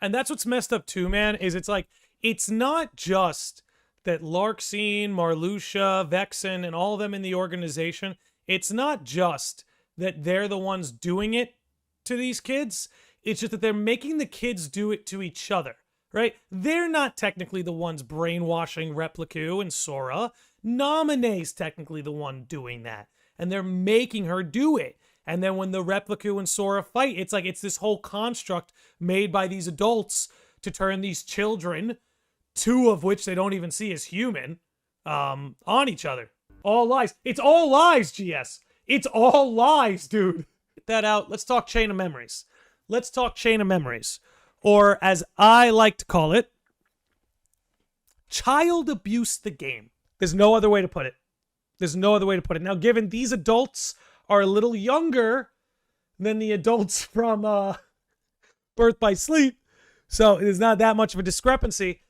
And that's what's messed up too, man, is it's like, it's not just that Larxene, Marluxia, Vexen, and all of them in the organization, it's not just that they're the ones doing it to these kids. It's just that they're making the kids do it to each other, right? They're not technically the ones brainwashing Replica and Sora. Namine's technically the one doing that. And they're making her do it. And then when the Replica and Sora fight, it's like it's this whole construct made by these adults to turn these children, two of which they don't even see as human, on each other. All lies. It's all lies, GS. It's all lies, dude. Get that out. Let's talk Chain of Memories. Let's talk Chain of Memories. Or as I like to call it, child abuse the game. There's no other way to put it. There's no other way to put it. Now, given these adults are a little younger than the adults from Birth by Sleep, so there's not that much of a discrepancy,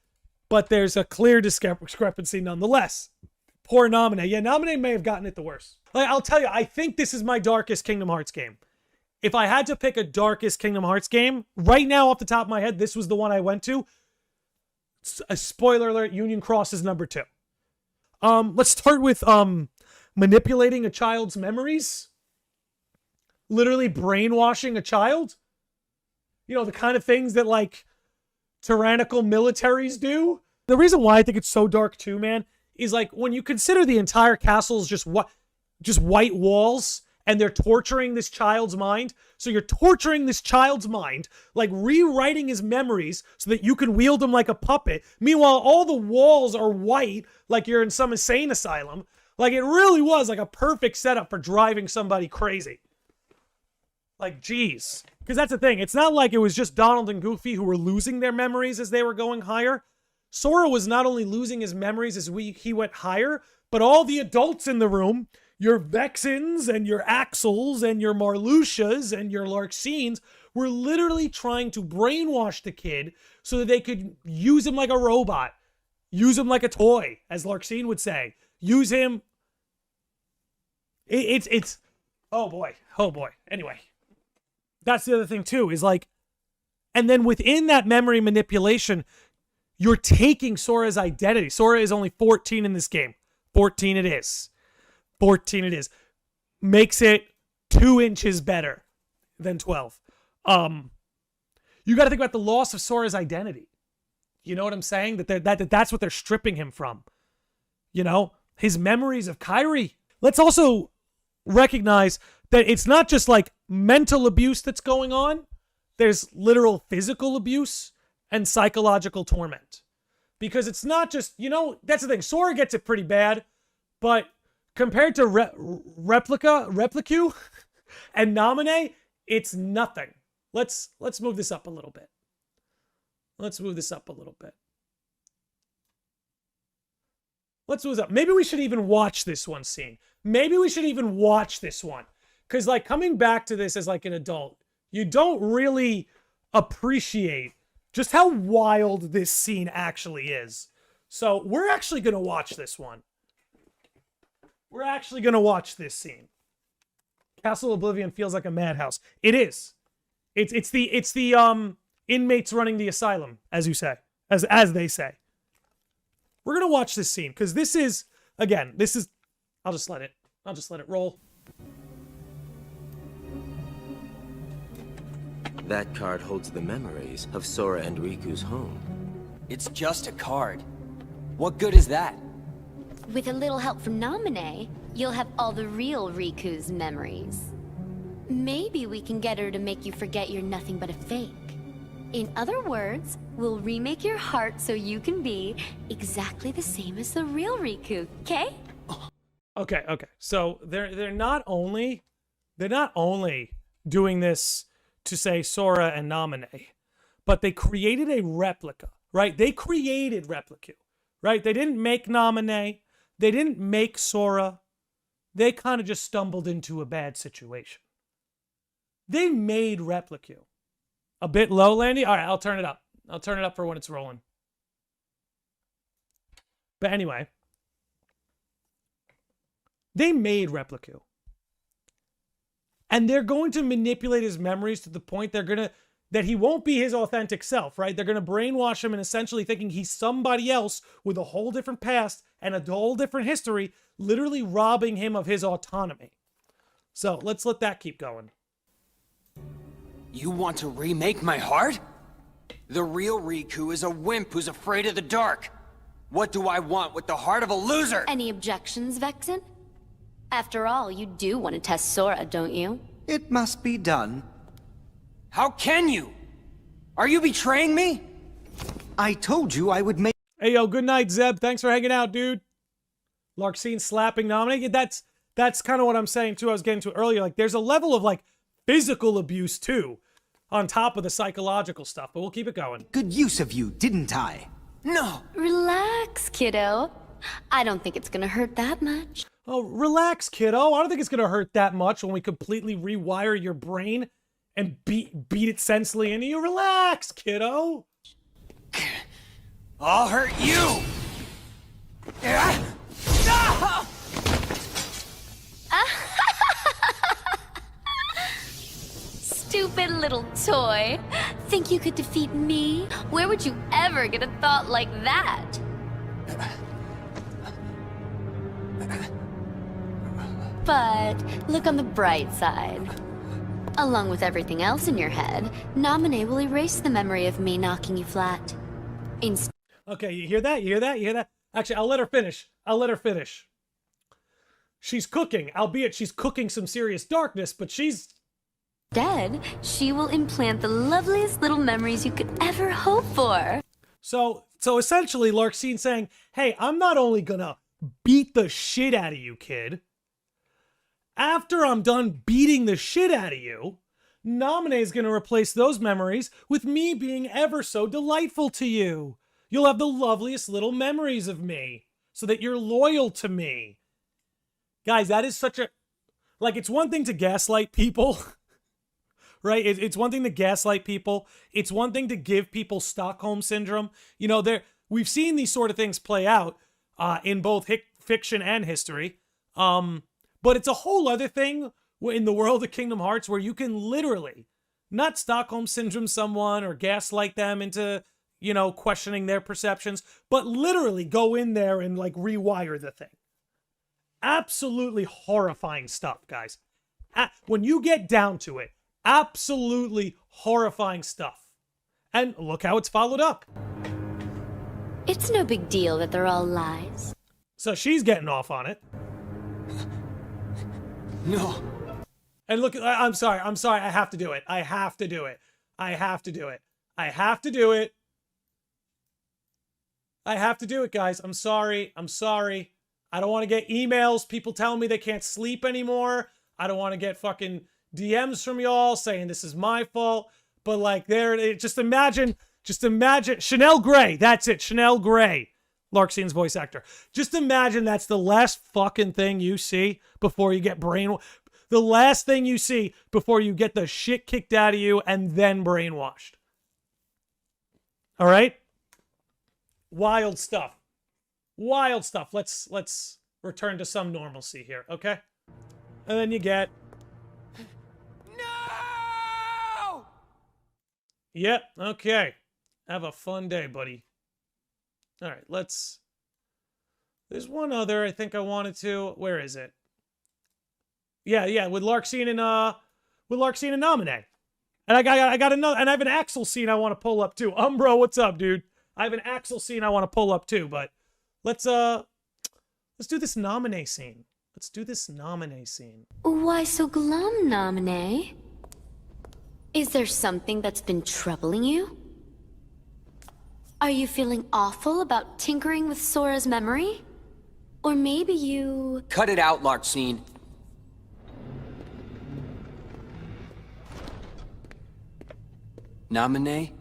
but there's a clear discrepancy nonetheless. Poor Namine. Yeah, Namine may have gotten it the worst. Like, I'll tell you, I think this is my darkest Kingdom Hearts game. If I had to pick a darkest Kingdom Hearts game, right now off the top of my head, this was the one I went to. A spoiler alert, Union Cross is number 2. Let's start with manipulating a child's memories. Literally brainwashing a child. You know, the kind of things that, like, tyrannical militaries do. The reason why I think it's so dark too, man, is like when you consider the entire castle is just white walls, and they're torturing this child's mind. So you're torturing this child's mind, like rewriting his memories so that you can wield him like a puppet. Meanwhile, all the walls are white, like you're in some insane asylum. Like, it really was like a perfect setup for driving somebody crazy. Like, geez. Because that's the thing. It's not like it was just Donald and Goofy who were losing their memories as they were going higher. Sora was not only losing his memories as he went higher, but all the adults in the room, your Vexens and your Axels and your Marluxias and your Larxenes, were literally trying to brainwash the kid so that they could use him like a robot. Use him like a toy, as Larxene would say. Use him. It's oh boy. Oh boy. Anyway. That's the other thing too, is like, and then within that memory manipulation, you're taking Sora's identity. Sora is only 14 in this game. 14 it is. 14 it is. Makes it 2 inches better than 12. You got to think about the loss of Sora's identity. You know what I'm saying? That's what they're stripping him from. You know, his memories of Kairi. Let's also recognize that it's not just like mental abuse that's going on. There's literal physical abuse and psychological torment. Because it's not just, you know, that's the thing. Sora gets it pretty bad, but compared to Replica, and Namine, it's nothing. Let's move this up a little bit. Let's move this up a little bit. Let's move this up. Maybe we should even watch this one scene. Maybe we should even watch this one. Because, like, coming back to this as, like, an adult, you don't really appreciate just how wild this scene actually is. So, we're actually going to watch this one. We're actually going to watch this scene. Castle Oblivion feels like a madhouse. It is. It's the inmates running the asylum, as you say. As they say. We're going to watch this scene, because this is, again, this is... I'll just let it roll. That card holds the memories of Sora and Riku's home. It's just a card. What good is that? With a little help from Namine, you'll have all the real Riku's memories. Maybe we can get her to make you forget you're nothing but a fake. In other words, we'll remake your heart so you can be exactly the same as the real Riku, okay? Okay. So they're not only doing this to say Sora and Namine, but they created a replica, right? They created Replica, right? They didn't make Namine. They didn't make Sora. They kind of just stumbled into a bad situation. They made Replica. A bit low, Landy? All right, I'll turn it up. I'll turn it up for when it's rolling. But anyway, they made Replica. And they're going to manipulate his memories to the point they're going to that he won't be his authentic self, right? They're going to brainwash him and essentially thinking he's somebody else with a whole different past and a whole different history, literally robbing him of his autonomy. So let's let that keep going. You want to remake my heart? The real Riku is a wimp who's afraid of the dark. What do I want with the heart of a loser? Any objections, Vexen? After all, you do want to test Sora, don't you? It must be done. How can you? Are you betraying me? I told you I would make... Hey, yo, good night, Zeb. Thanks for hanging out, dude. Larxene slapping Namine. That's kind of what I'm saying, too. I was getting to earlier. Like, there's a level of, like, physical abuse, too, on top of the psychological stuff. But we'll keep it going. Good use of you, didn't I? No. Relax, kiddo. I don't think it's gonna hurt that much. Oh, relax, kiddo. I don't think it's going to hurt that much when we completely rewire your brain and beat it sensibly into you. Relax, kiddo. I'll hurt you! Stupid little toy. Think you could defeat me? Where would you ever get a thought like that? But look on the bright side. Along with everything else in your head, Namine will erase the memory of me knocking you flat. Okay, you hear that? You hear that? You hear that? Actually, I'll let her finish. I'll let her finish. She's cooking, albeit she's cooking some serious darkness, but she's... Instead, she will implant the loveliest little memories you could ever hope for. So essentially, Larxene saying, hey, I'm not only gonna beat the shit out of you, kid. After I'm done beating the shit out of you, Namine is gonna replace those memories with me being ever so delightful to you. You'll have the loveliest little memories of me, so that you're loyal to me. Guys, that is such a... Like, it's one thing to gaslight people, right? It's one thing to gaslight people. It's one thing to give people Stockholm Syndrome. You know, we've seen these sort of things play out in both fiction and history. But it's a whole other thing in the world of Kingdom Hearts where you can literally not Stockholm Syndrome someone or gaslight them into... you know, questioning their perceptions, but literally go in there and, like, rewire the thing. Absolutely horrifying stuff, guys. When you get down to it, absolutely horrifying stuff. And look how it's followed up. It's no big deal that they're all lies. So she's getting off on it. No. And look, I'm sorry, I have to do it. I have to do it. I have to do it. I have to do it. I have to do it, guys. I'm sorry. I'm sorry. I don't want to get emails, people telling me they can't sleep anymore. I don't want to get fucking DMs from y'all saying this is my fault. But like, just imagine, Chanel Gray. That's it, Chanel Gray, Larxene's voice actor. Just imagine that's the last fucking thing you see before you get the last thing you see before you get the shit kicked out of you and then brainwashed. All right? Wild stuff. Wild stuff. Let's return to some normalcy here, okay? And then you get... No! Yep, okay. Have a fun day, buddy. All right, let's... There's one other I think I wanted to... Where is it? Yeah, with Larxene and Namine. And I got another... And I have an Axel scene I want to pull up, too. Umbro, what's up, dude? I have an Axel scene I want to pull up too, but let's do this Namine scene. Let's do this Namine scene. Why so glum, Namine? Is there something that's been troubling you? Are you feeling awful about tinkering with Sora's memory? Or maybe you... Cut it out, Larxene. Namine?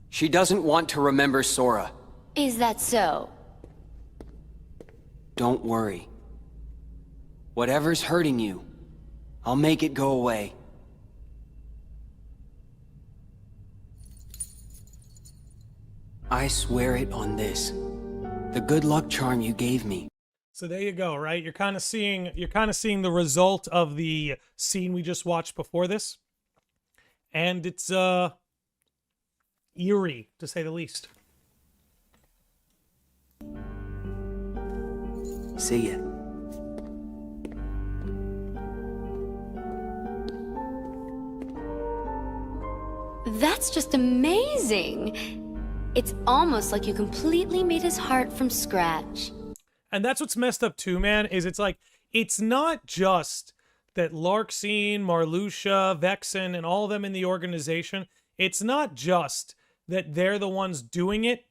She doesn't want to remember Sora. Is that so? Don't worry. Whatever's hurting you, I'll make it go away. I swear it on this. The good luck charm you gave me. So there you go, right? You're kind of seeing the result of the scene we just watched before this. And it's eerie, to say the least. See ya. That's just amazing. It's almost like you completely made his heart from scratch. And that's what's messed up too, man, is it's like, it's not just that Larxene, Marluxia, Vexen, and all of them in the organization, it's not just that they're the ones doing it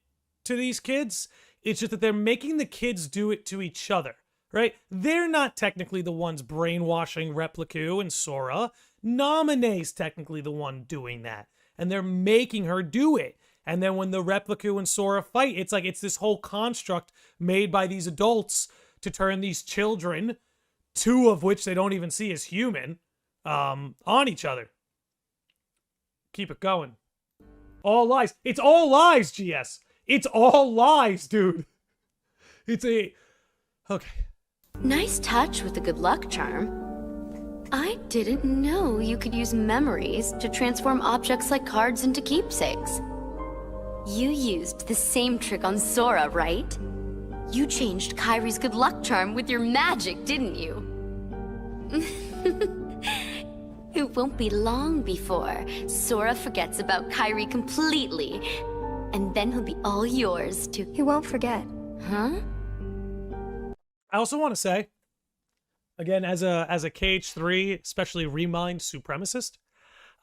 to these kids. It's just that they're making the kids do it to each other, right? They're not technically the ones brainwashing Replica and Sora. Namine's technically the one doing that. And they're making her do it. And then when the Replica and Sora fight, it's like it's this whole construct made by these adults to turn these children, two of which they don't even see as human, on each other. Keep it going. All lies. It's all lies, GS. It's all lies, dude. It's a... Okay. Nice touch with the good luck charm. I didn't know you could use memories to transform objects like cards into keepsakes. You used the same trick on Sora, right? You changed Kyrie's good luck charm with your magic, didn't you? It won't be long before Sora forgets about Kyrie completely, and then he'll be all yours to... He won't forget. Huh? I also want to say, again, as a KH3, especially Remind supremacist,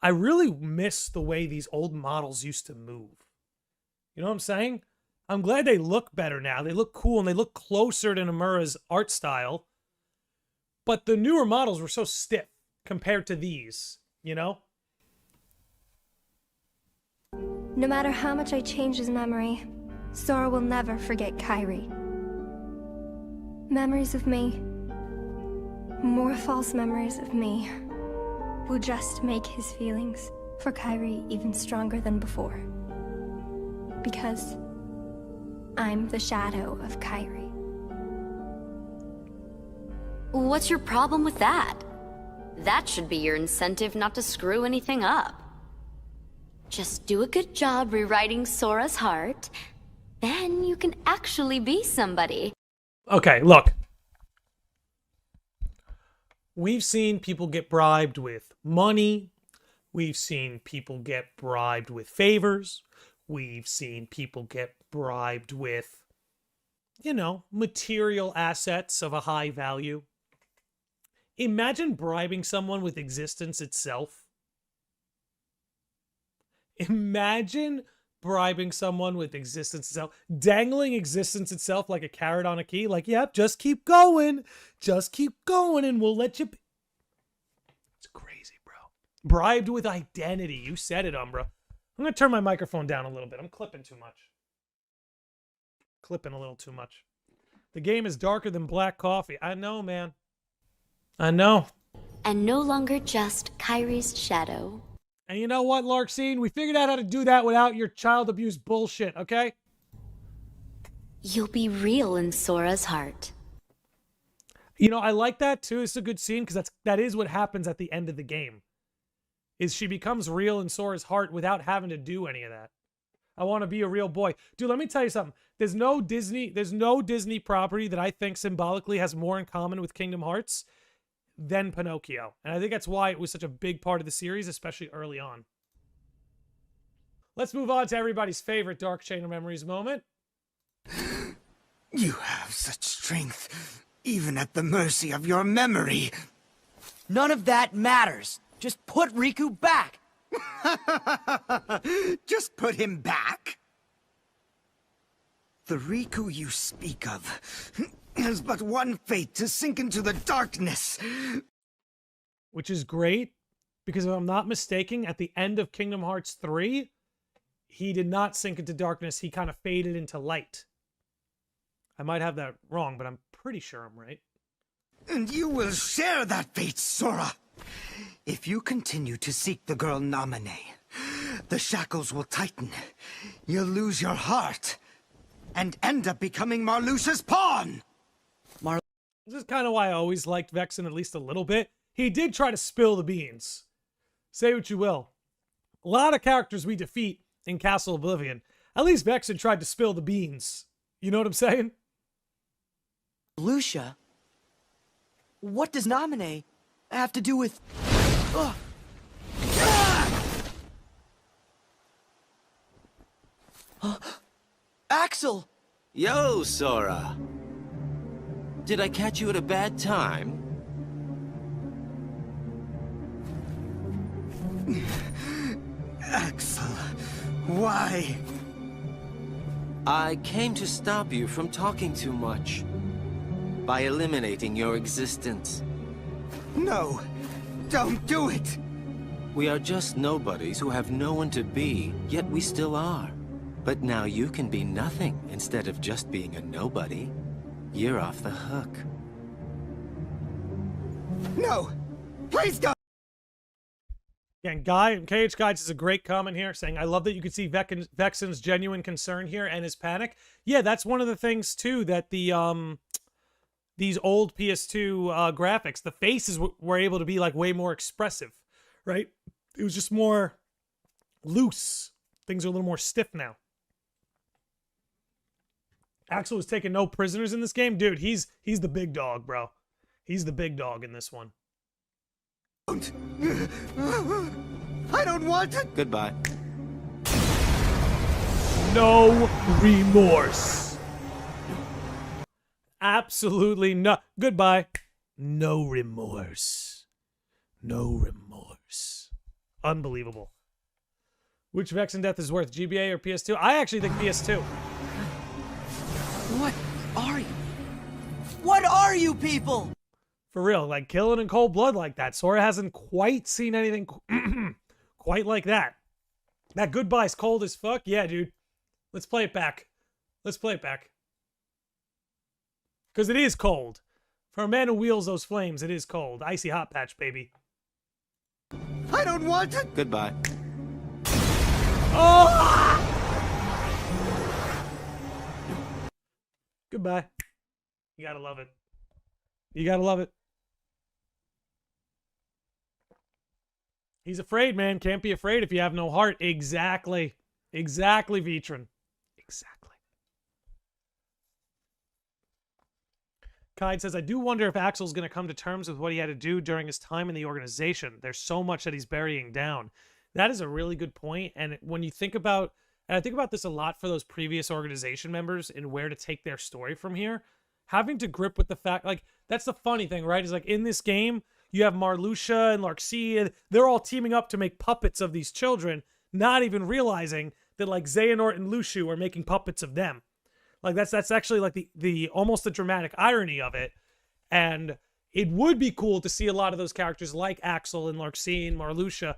I really miss the way these old models used to move. You know what I'm saying? I'm glad they look better now. They look cool and they look closer to Nomura's art style. But the newer models were so stiff compared to these, you know? No matter how much I change his memory, Sora will never forget Kyrie. Memories of me, more false memories of me, will just make his feelings for Kyrie even stronger than before. Because I'm the shadow of Kyrie. What's your problem with that? That should be your incentive not to screw anything up. Just do a good job rewriting Sora's heart, then you can actually be somebody. Okay, look. We've seen people get bribed with money. We've seen people get bribed with favors. We've seen people get bribed with, you know, material assets of a high value. Imagine bribing someone with existence itself. Imagine bribing someone with existence itself, dangling existence itself like a carrot on a key, like, yep, just keep going, and we'll let you... It's crazy, bro. Bribed with identity. You said it, Umbra. I'm going to turn my microphone down a little bit. I'm clipping too much. Clipping a little too much. The game is darker than black coffee. I know, man. I know. And no longer just Kyrie's shadow. And you know what, Larxene? We figured out how to do that without your child abuse bullshit, okay? You'll be real in Sora's heart. You know, I like that too. It's a good scene because that is what happens at the end of the game. Is she becomes real in Sora's heart without having to do any of that. I want to be a real boy. Dude, let me tell you something. There's no Disney property that I think symbolically has more in common with Kingdom Hearts than Pinocchio. And I think that's why it was such a big part of the series, especially early on. Let's move on to everybody's favorite Dark Chain of Memories moment. You have such strength, even at the mercy of your memory. None of that matters. Just put Riku back. Just put him back? The Riku you speak of has but one fate, to sink into the darkness. Which is great, because if I'm not mistaken, at the end of Kingdom Hearts 3, he did not sink into darkness. He kind of faded into light. I might have that wrong, but I'm pretty sure I'm right. And you will share that fate, Sora. If you continue to seek the girl Namine, the shackles will tighten. You'll lose your heart and end up becoming Marluxia's pawn. This is kind of why I always liked Vexen at least a little bit. He did try to spill the beans. Say what you will. A lot of characters we defeat in Castle Oblivion. At least Vexen tried to spill the beans. You know what I'm saying? Lucia? What does Namine have to do with... Ugh. Axel! Yo, Sora. Did I catch you at a bad time? Axel, why? I came to stop you from talking too much. By eliminating your existence. No, don't do it! We are just nobodies who have no one to be, yet we still are. But now you can be nothing instead of just being a nobody. You're off the hook. No! Please don't! Again, Guy, KH Guides is a great comment here saying, I love that you can see Vexen's genuine concern here and his panic. Yeah, that's one of the things, too, that the, these old PS2 graphics, the faces were able to be, like, way more expressive, right? It was just more loose. Things are a little more stiff now. Axel was taking no prisoners in this game. Dude, he's the big dog, bro. He's the big dog in this one. I don't want it! Goodbye. No remorse. Absolutely no. Goodbye. No remorse. No remorse. Unbelievable. Which Vexen death is worth, GBA or PS2? I actually think PS2. What are you? What are you people? For real, like killing in cold blood like that. Sora hasn't quite seen anything quite like that. That goodbye's cold as fuck. Yeah, dude. Let's play it back. Let's play it back. Because it is cold. For a man who wields those flames, it is cold. Icy hot patch, baby. I don't want it! Goodbye. Oh! Goodbye. You gotta love it. You gotta love it. He's afraid, man. Can't be afraid if you have no heart. Exactly. Exactly, Vitron. Exactly. Kide says, I do wonder if Axel's going to come to terms with what he had to do during his time in the organization. There's so much that he's burying down. That is a really good point. And when you think about, and I think about this a lot for those previous organization members and where to take their story from here, having to grip with the fact, like, that's the funny thing, right? Is like in this game, you have Marluxia and Larxene. They're all teaming up to make puppets of these children, not even realizing that like Xehanort and Luxu are making puppets of them. Like that's actually like the almost the dramatic irony of it. And it would be cool to see a lot of those characters like Axel and Larxene, Marluxia,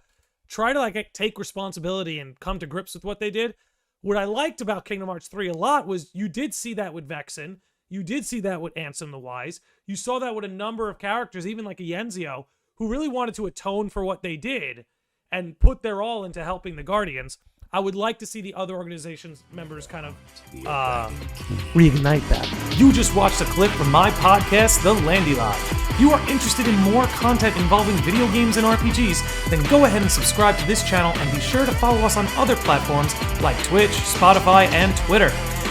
try to like take responsibility and come to grips with what they did. What I liked about Kingdom Hearts 3 a lot was you did see that with Vexen. You did see that with Ansem the Wise. You saw that with a number of characters, even like a Yenzio, who really wanted to atone for what they did and put their all into helping the Guardians. I would like to see the other organizations members kind of reignite that. You just watched a clip from my podcast, The Landy Live. If you are interested in more content involving video games and RPGs, then go ahead and subscribe to this channel and be sure to follow us on other platforms like Twitch, Spotify, and Twitter.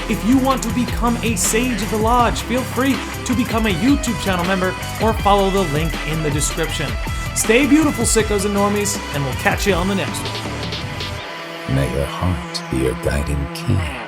If you want to become a Sage of the Lodge, feel free to become a YouTube channel member or follow the link in the description. Stay beautiful, sickos and normies, and we'll catch you on the next one. May your heart be your guiding key.